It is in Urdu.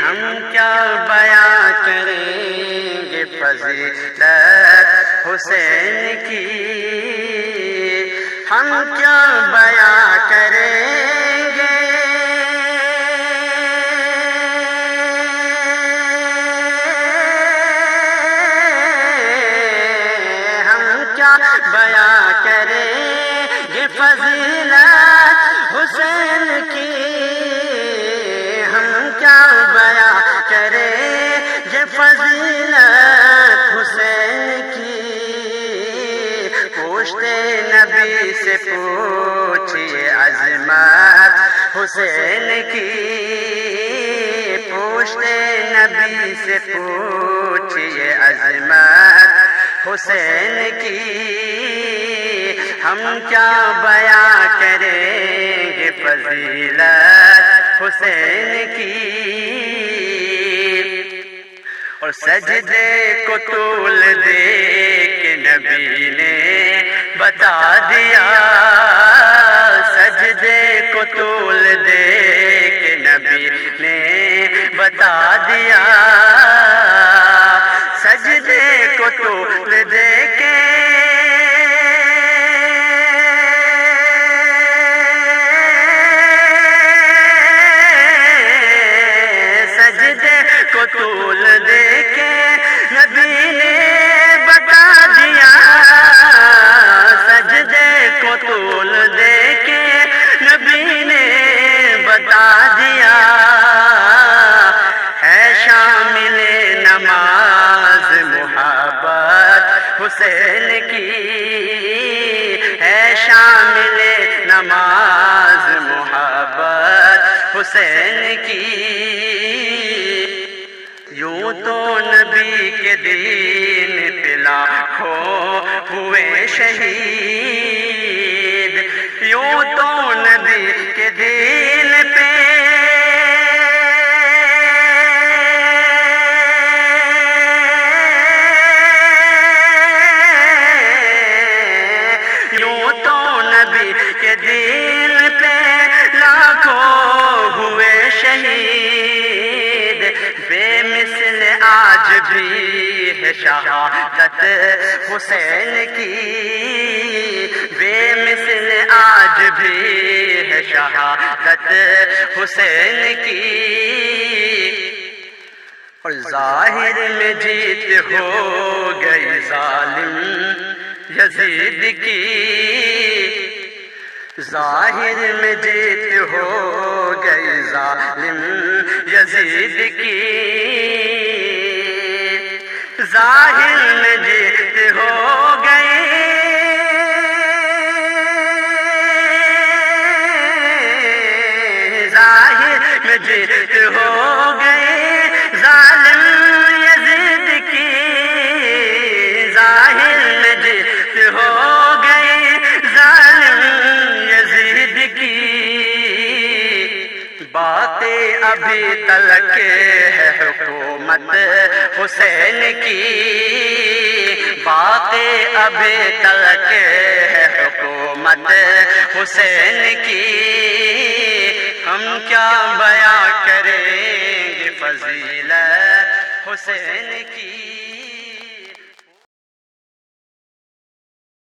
ہم کیا بیاں کریں گے فضیلت حسین کی، ہم کیا بیاں کریں گے، ہم کیا بیاں کریں گے فضیلت حسین کی، ہم کیا بیاں کریں گے فضیلت حسین کی، پوچھتے نبی سے پوچھئے عظمت حسین کی، پوچھتے نبی سے پوچھئے عظمت حسین کی، ہم کیا بیاں کریں گے فضیلت حسین کی، اور سجدے کو طول دے کے نبی نے بتا دیا، سجدے کو طول دے کے نبی نے بتا دیا، سجدے کو طول دے کے طول دے کے نبی نے بتا دیا، سجدے کو طول دے کے نبی نے بتا دیا، ہے شامل نماز محبت حسین کی، ہے شامل نماز محبت حسین کی، یوں تو نبی کے دین پہ لاکھوں ہوئے شہید، یوں تو نبی کے دین پہ یوں تو نبی کے دین پہ لاکھوں ہوئے شہید، بے مثل آج بھی ہے شہادت حسین کی، بے مثل آج بھی ہے شہادت حسین کی، اور ظاہر میں جیت ہو گئی ظالم یزید کی، ظاہر میں جیت ہو گئی ظالم یزید کی، ظاہر میں جیت ہو گئی، ظاہر میں جیت ہو گئی ظالم یزید کی، ظاہر میں جیت ہو گئی ظالم یزید کی، باقی ابھی تلک ہے حکومت حسین کی، باقی ابھی تلک ہے حکومت حسین کی، ہم کیا بیاں کریں گے فضیلت حسین کی۔